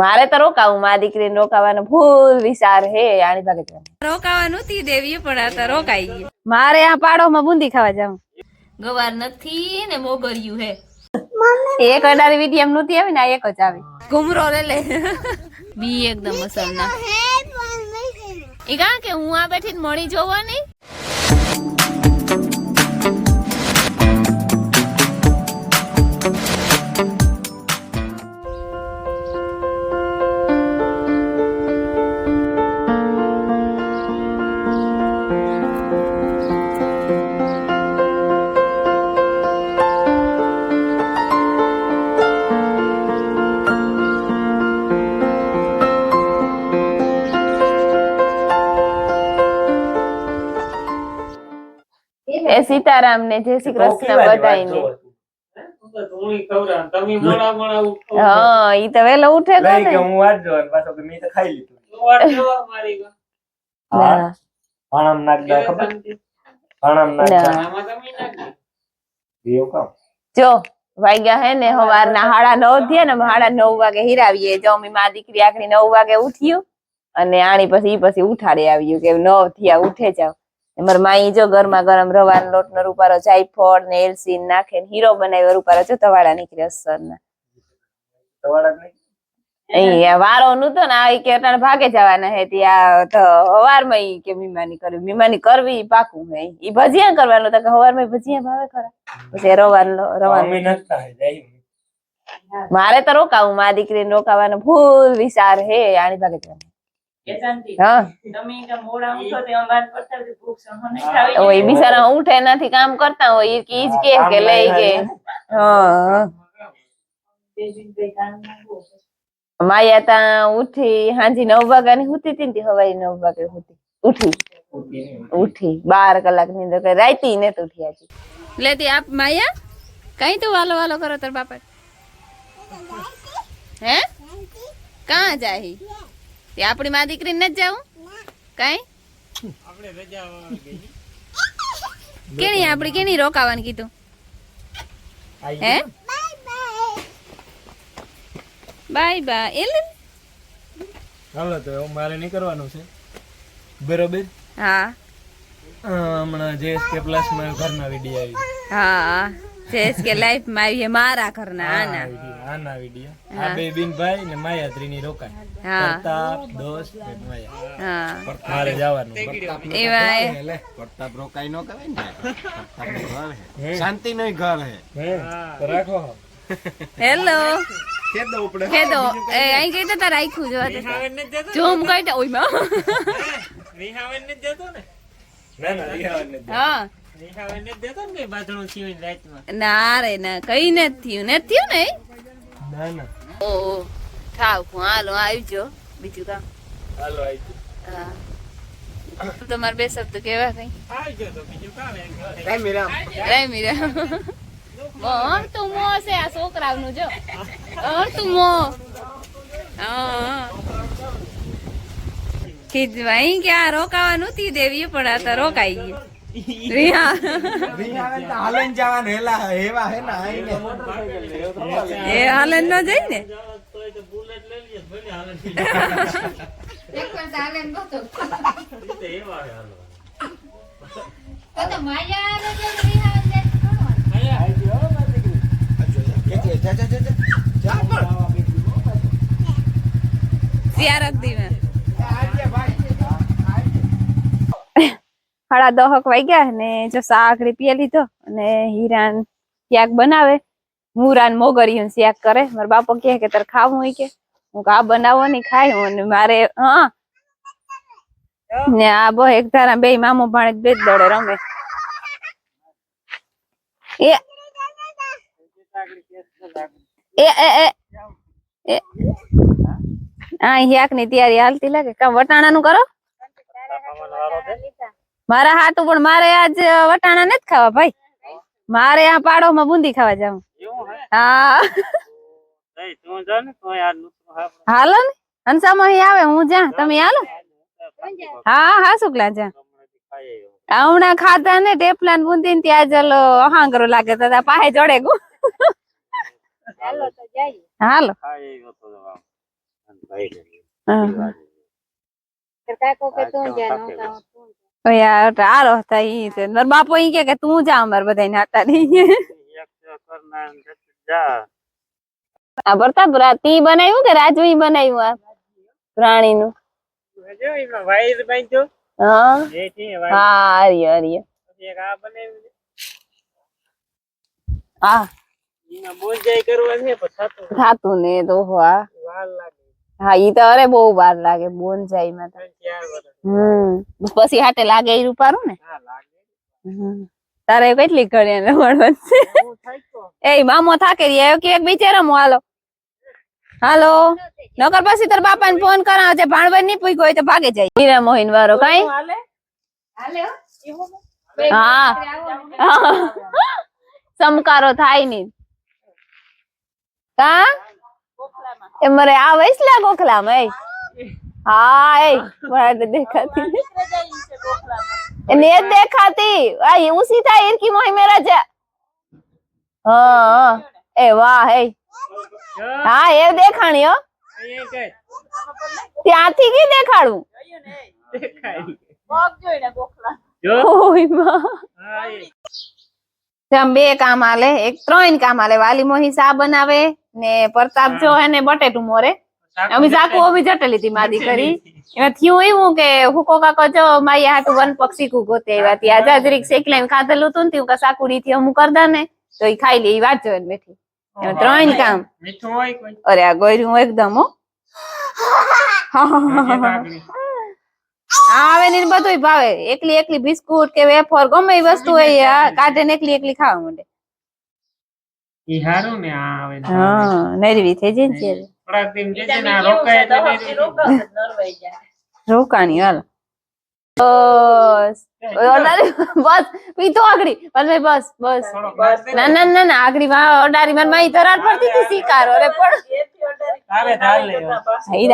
મારે તો રોકાવું, મારી દીકરીને રોકાવાનો ફૂલ વિચાર હે. આની ભાગે રોકાવાનું તી દેવી પણ આ તો રોકાઈ ગયું. મારે આ પાડોમાં બુંદી ખાવા જાવ. ગવાર નથી ને મોગરિયું હે. એક અડારી વિડીયો એમ નતી આવી ને, આ એક જ આવી. ઘુમરો લે બી એકદમ મસલના. એ કા કે હું આ બેઠી મળી જોવાની. એ સીતારામ ને જય શ્રી કૃષ્ણ બધાઈને. હા ઈ તો વેલો ઉઠે તો ને. હું વાત જો પાછો કે મે તો ખાઈ લીધું. વાત જો મારી ગો. હા આણમ નાખ દે ખબર. આણમ નાખ આમાં તમે નાખ દે. દેવ કામ જો વાગ્યા હે ને સવારના 9:30 થયા ને. 9:30 વાગે હિરાવીએ જો મી માં દીકરી આખરી 9 વાગે ઉઠ્યું અને આણી પછી ઉઠાડે આવ્યું કે 9 થયા ઉઠે જાવ. મારી માઈ જો ગરમા ગરમ રવાનો લોટ નો રૂપારો જાયફળ ને એલચી નાખે હીરો બનાવ્યો રૂપારો જો તવાડા નીકળે અસર ના તવાડા નહીં વારો નતો ને આ કે અટાણે ભાગે જવાના હે ત્યાં તો હવારમાં ઈ કે મીમાની કરવી પાકું હે ઈ ભજીયા કરવાનું તો કે હવારમાં ભજીયા ભાવે ખરા પછી રવાનું નખતા હે જાય. મારે તો રોકાવું, મારી દીકરીને રોકાવાનો ફૂલ વિચાર હે. આની ભાગે બિચારા ઉઠે નથી કામ કરતા હોય ઈજ કે લઈ કે માયા તા ઉઠી હાજી 9 વાગ્યાની હુતી હતી ને હવાઈ 9 વાગે ઉઠી 12 કલાક ની અંદર કઈ રાતી ને તો ઉઠી હતી લેતી આપ માયા કઈ તું વાલો વાલો કરો તાર બાપા હે કાં જાય તે આપણી માં દીકરી ને જાવું કઈ આપણે રજા કેણી આપણી કેણી રોકાવાનું કીધું હે બાય બાય એલે હાલો તો મારે નહીં કરવાનું છે બરોબર. હા હમણાં જેએસકે પ્લસ માં ઘરના વિડિયો આવી. હા જેએસકે લાઈફ માં આવી મારા ઘરના આના વિડિયો આ બે બિનભાઈ ને માયાત્રી ની રોકાય. પ્રતાપ દોસ્ત ને માયા. હા મારે જવાનું એવા પ્રતાપ રોકાઈ નો કહેવાય ને. પ્રતાપ ઘર શાંતિ નો ઘર હે તો રાખો. હેલો કેદો ઉપડે કેદો એ આઈ કેતા તાર રાખ્યું જો જોમ કઈટા ઓય માં રીહાવેન ને જતો ને ના ના રીહાવેન ને હા રીહાવેન ને દેતો ને બાધણું થયું રાત માં ના રે ના કઈ ન થયું ને ના ના ઓ થાવ હાલો આવજો બીજું કામ હાલો આવજો. હા તમાર બે શબ્દ કેવા કઈ આવજો તો બીજું કામ રામીરામ તું મો છે આ છોકરાનું જો તું મો કીધવાઈ કે આ રોકાવાનું તી દેવી પણ આ તો રોકાઈ ગયું. રિયા તો હાલન જવાનું હેલા હેવા હે ને આઈને એ હાલન ન જાય ને તો બુલેટ લઈ લે ભલે હાલન એક પર હાલન ગતો તે એવા હે હાલો તો માયા ને જે રિયા ને માયા આજો જા સિયારક દીવે 10:30 વાગ્યા ને જો સાકડી પીએ લીધો અને હીરાન શાક બનાવે મુરાન મોગરિયું શાક કરે. મારા બાપો કહે કે તારે ખાવું હોય કે હું આ બનાવો ની ખાય હું અને મારે હા ને આ બો એક ધારા બે મામો ભાણે બે દડે રમે એ એ એ એ આ શાક ની તૈયારી હાલતી લાગે. કા વટાણા નું કરો મારા હાટું પણ મારે આજ વટાણા નથી ખાવા ભાઈ. મારે આ પાડો માં બુંદી ખાવા જાવ. હા હાલો ને હંસામાં આવે હું જા તમે હાલો. હા હા શુક્લા જા હમણાં ખાધા ને ટેપલા ને બુંદી ને ત્યાં ચલો અહાંગરો લાગે તો પાસે જડે ગુ હાલો તો જઈએ હાલો યાર આરો હતા ઈ છે માર બાપો ઈ કે તું જા અમાર બધાય નાતા નહીં આ પ્રતાપ તી બનાવ્યું કે રાજુ ઈ બનાવ્યું આ પ્રાણી નું હા આર્ય આર્ય હા થાતું ને તો હા ઈ તો અરે બહુ વાર લાગે બોનસાઈ માં પછી હાટે લાગે એ રૂપારું ને તારે કેટલી ઘડી રમવાનું છે એ મામો થાકે રહ્યો કે એક બિચારા મો હાલો હાલો નકર પછી તાર બાપા ને ફોન કરાવ છે ભાણવર ની પૂછ્યો હોય તો ભાગે જાય હીરા મોહિન વાળો કઈ હા સમકારો થાય ની કા એ મરે આ વૈસલા ગોખલામાં હા એ મને દેખાતી એને દેખાતી આ ઉસી થાય ઈરકી મોહી મેરા જા હા એ વાહ હે હા એ દેખાણી હો ત્યાંથી કી દેખાડું બે કામ આલે એક 3 કામ આલે વાલી મોહી સા બનાવે ને પ્રતાપ જો હે ને બટેટું મોરે અમે જાકુ ઓબી જટેલી હતી માદી કરી એમાં થયું એવું કે હુકો કાકો જો માઈ હાટુ વન પક્ષી કુ ગોતે આવ્યા હતી આજાજરીક શેકલાઈને ખાધેલું તું ને તું કા સાકુડી થી અમુ કરદા ને તો ઈ ખાઈ લે ઈ વાત જોઈને બેઠી એમાં 3 કામ મીઠું હોય કોઈ અરે આ ગોયરું એકદમ હો આવે ને બધુંય ભાવે એકલી એકલી બિસ્કુટ કે વેફર ગમે એ વસ્તુ હોય કાઢે ને એકલી એકલી ખાવા માંડે ઈ હારું ને આ આવે હા નરવી થઈ જાય ને થોડાક દિન જે છે ને રોકાય એટલે નરવાઈ જાય રોકાણી હાલ બસ પીતો આગળી બસ બસ ના ના ના ના આગળી અડારી માર માઈ ધરાર પડતી હતી શિકારો અરે પણ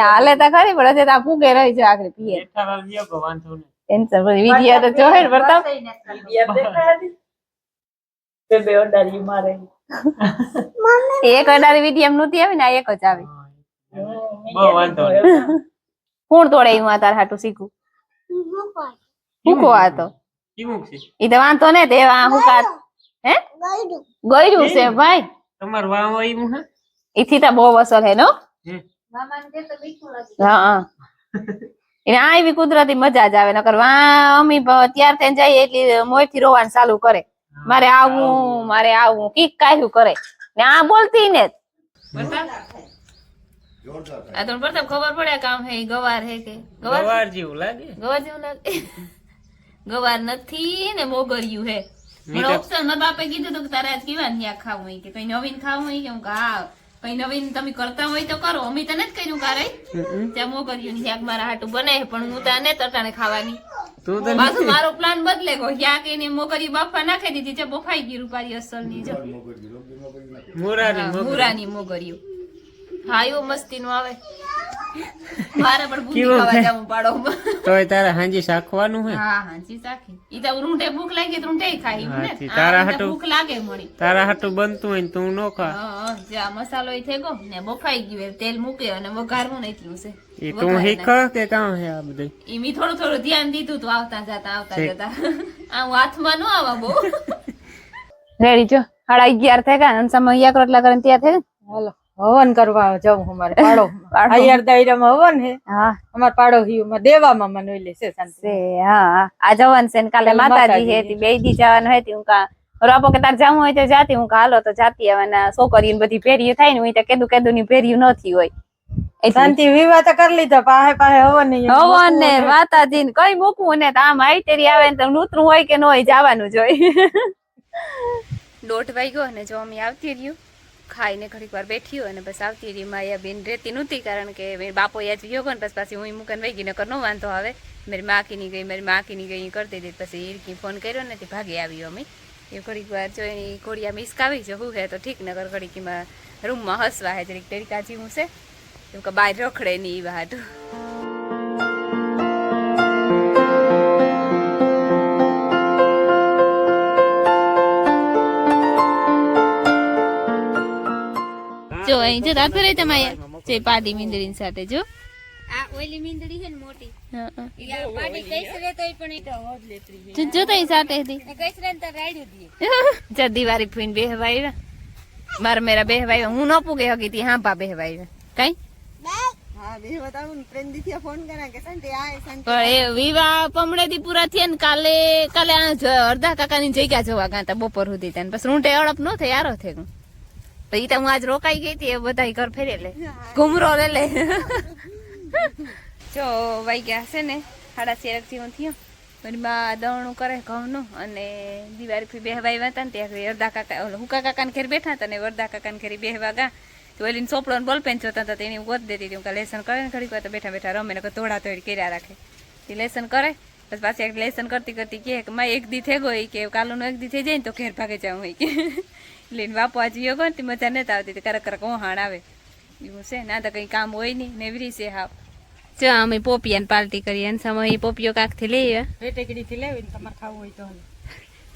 હાલે તા ખરી પણ તા ફૂગે રહી છે આગળ પીએ ટેન્શન વિડિયા તો જોહે પ્રતાપ બે અડારી મારે એક અડારી વિડિયમ નતી આવી ને એક જ આવી બહુ વાંધો કોણ તોડે હું આ તાર હાટુ શીખું હુકો આ તો ઈ તો વાંધો ને તે હુકા હે ગયડું છે ભાઈ તમાર વાવ આવ્યું હે ઈથી તો બહુ અસર હે નો મામાને કે તો મીઠું લાગે હા એને આવી કુદરતી મજા જ આવે નકર વા અમી ત્યાર થઈને જાય એટલે મોયથી રોવાનું ચાલુ કરે મારે આવું કીક કાયું કરે ને આ બોલતી ને આ તો પ્રથમ ખબર પડે કામ હે ગવાર હે કે ગવાર જેવું લાગે ગવાર નથી ને મોગરિયું હે મને ઓપ્શન માં બાપે કીધું તો તારે આજ કેવા ન્યા ખાવું હોય કે કઈ નવીન ખાવું હોય કે હું હા કઈ નવીન તમે કરતા હોય તો કરો અમે તને જ કર્યું કારે ત્યાં મોગરિયું ની શાક મારા હાટું બનાવે પણ હું તાને તટાણે ખાવાની બાજુ મારો પ્લાન બદલે ગયો ક્યાં કે ને મોગરી બાફા નાખી દીધી છે બફાઈ ગઈ રૂપારી અસલ ની જો મુરાની મોગરીઓ હા એવો મસ્તી નું આવે મારે પણ બુદ્ધિ ખાવા જાવું પાડો તોય તારે હાંજી શાખવાનું હે હા હાંજી શાખી ઈ તો રૂંટે ભૂખ લાગી તો રૂંટે ખાઈ ને તારા હાટુ ભૂખ લાગે મળી તારા હાટુ બનતું હોય તું નો ખા હા જા મસાલો ઈ થેગો ને બફાઈ ગયું તેલ મૂકે અને વઘારવું નઈતું છે ઈ તું હીખ કે કામ હે આ બધું ઈ મી થોડું થોડું ધ્યાન દીધું તો આવતા જતા આ હાથમાં નો આવા બહુ રેડી જો 11:30 થઈ ગયા અને સમય યા રોટલા કરીને તૈયાર થઈ હાલો હવન કરવા જાઉં અમારે પાડો આયર દાયરામાં હવન હે હા અમાર પાડો માં દેવામાં મનોઈ છે શાંતિ હા આ જવન છે ને કાલે માતાજી હે તી બે દી જવાનું હે તી હું કા રાપો કે તાર જાવું હોય તો જાતી હું હાલો તો જાતી આવના છોકરીને બધી ફેરીયું થાય ને હું તો કેદું ની ફેરીયું નથી હોય શાંતિ વિવાહ તો કરી લીધો પાહે હવન ને માતાજી ને કઈ મૂકવું ને આમ આઈટેરી આવે ને તો નૂતરું હોય કે ન હોય જવાનું જ હોય 1:30 વાગ્યો ને જો અમે આવતી રહ્યું ખાઈને ઘડીક વાર બેઠી અને બસ આવતી રહી માયા બેન રહેતી નહોતી કારણ કે બાપો યાદ ગયો ને પછી હું મૂકન વહી ગઈ નકર નો વાંધો આવે મારી માકીની ગઈ કરતી હતી પછી ઈરકી ફોન કર્યો ને તે ભાગે આવ્યો અમે એ ઘડીક વાર જો એની ઘોડિયા મિસકાવી જો હું હે તો ઠીક નગર ઘડીકીમાં રૂમમાં હસવા હે જરીક ટેરિકા જેવું છે એમ કે બહાર રખડે નહીં એવા હાટું જો અહીં જો રાત રહી તમે જે પાડી મીંદડી સાથે જો આ ઓલી મીંદડી છે ને મોટી હા ઈ આ પાડી કઈસરે તોય પણ ઈ તો હોજ લેતરી જો તઈ સાથે હતી ને કઈસરે ને તો રાડ્યું દીએ જા દિવારી ફૂઈન બેહવાય માર મેરા બેહવાય હું ન પૂગે હકી તી હા પા બેહવાય કઈ હા બે બતાવું પ્રેમ દીથી ફોન કરા કે સંતે આય સંતે પણ એ વિવાહ પમણેથી પૂરા થયા ને કાલે અડધા કાકાની જગ્યા જોવા ગાતા બપોર સુધી ત્યાં પછી રૂંટે અડપ નો થાય યારો થે પછી તો હું આજ રોકાઈ ગઈ હતી એ બધા ઘર ફેરે લે ઘુમરો લે જો વાગ્યા છે ને 7:30 જેવું થયું મારી બા દવણું કરે ઘઉંનું અને દિવાળી ફી બેહવાઈ હતા ને ત્યાં અડધા કાકા હુકા કાકાને ઘેર બેઠા હતા ને અડધા કાકાને ઘેર બેહવા ગા તો ઓલીને ચોપડો બોલપેન જોતા હતા તેની ગોત દેતી હતી હું લેસન કરે ને ઘડીક વાર તો બેઠા બેઠા રમે ને તોડા તોડી કર્યા રાખે તે લેસન કરે પછી પાછી એક લેસન કરતી કરતી કે માં એક દી થઈ ગઈ કે કાલુનો એક દી થઈ જાય ને તો ઘેર ભાગે જાઉં હોય કે લઈને બાપુ આજે ગયો ને મજા નથી આવતી કરક કરક ઓહાણ આવે એવું છે ના તો કઈ કામ હોય નહીં નેવરી છે હા જો અમે પોપિયાને પાર્ટી કરીએ અને સમય પોપિયો કાકથી લઈએ ભેટેકડીથી લેવીને તમારે ખાવું હોય તો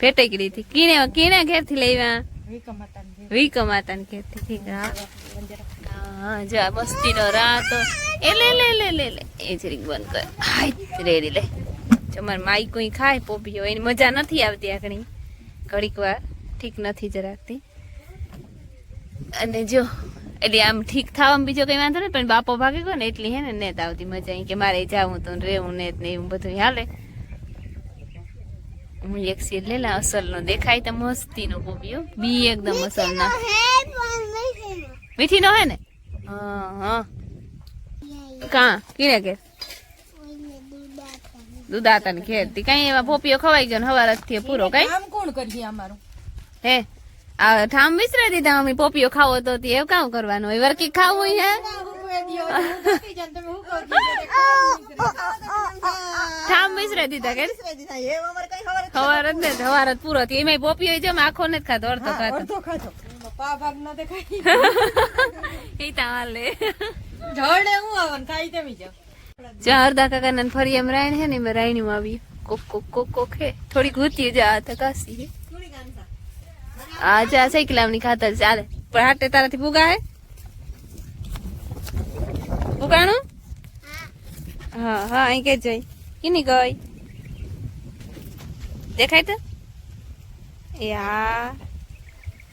ભેટેકડીથી કીને ઘેરથી લેવા વિકમાતાને વિકમાતાને ઘેરથી ઠીક હા જો મસ્તીનો રાત એ લે લે લે લે લે એ જરીક બંધ કર હાય રેડી લે જો મારે માઈ કોઈ ખાય પોપિયો એની મજા નથી આવતી આકણી ઘડીક વાર ઠીક નથી જરાકતી અને જો એટલે આમ ઠીક થવામાં બીજો કઈ વાંધો નહીં પણ બાપો ભાગી ગયો ને એટલી હે ને નેત આવતી મજા કે મારે જાવું તો રેવું નેત ને એવું બધું હાલે હું એક સીર લેલા અસલ નો દેખાય તો મસ્તી નો પોપિયો બી એકદમ અસલ ના મીઠી નો હે ને હા કા કીને કે દુધાતા ને ઘેરતી કઈ એવા પોપિયો ખવાઈ ગયો ને હવાર થી પૂરો કઈ કામ કોણ કરીએ અમારું હે આ ઠામ વિસરી દીધા અમે પોપિયો ખાવો તો એવું કામ કરવાનું હોય વરકી ખાવું હે ઠામ વિસરી દીધા કે હવાર જ ને હવાર જ પૂરો થયો એમાં પોપિયો જો આખો નથી ખાતો અડધો ખાતો પા ભાગ ન દેખાય એ તાલે ઢળે હું આવન ખાઈ તેમી જાવ જ્યાં અડધા કાકા ને ફરી એમ રાયણ હે ને મેં રાયણી માં આવી કોક કોક કોક કોક હે થોડી ઘૂતી જા તકાસી હે આ જા સાયકલામની ખાતર ચાલે પણ હાટે તારાથી પુગા હે પુગાણું હા હા અહીં કે જઈ કિની ગઈ દેખાય તો એ હા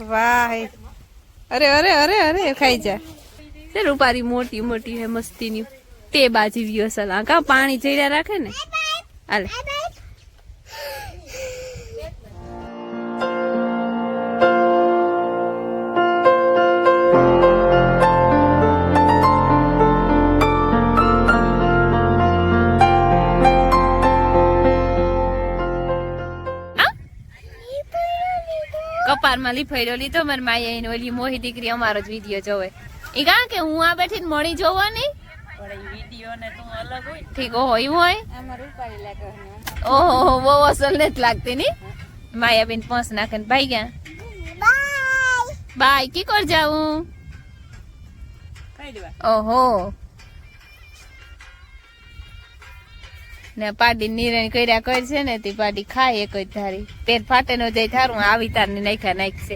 વાહ અરે અરે અરે અરે ખાઈ જા છે રૂપારી મોટી મોટી હે મસ્તીની તે બાજી વ્યુ અસલ આ કા પાણી જઈરા રાખે ને હાલે કપારમાં લીફાઈ લીધો મારી માયા ઓલી મોહી દીકરી અમારો જ વિડીયો જોવે એ કા કે હું આ બેઠી મળી જોવાની ઠીક ઓહો એવું હોય ઓહો બહુ અસલ નથી લાગતી ની માયાબેન પાંચ નાખે ભાઈ ગયા બાય કી કર જાઉં ઓહો ને પાડી નિરણ કર્યા કર છે ને તે પાડી ખાય એક જ ધારી પેટ ફાટે નો જાય થારું આવી તાર ને નાખ્યા નાખશે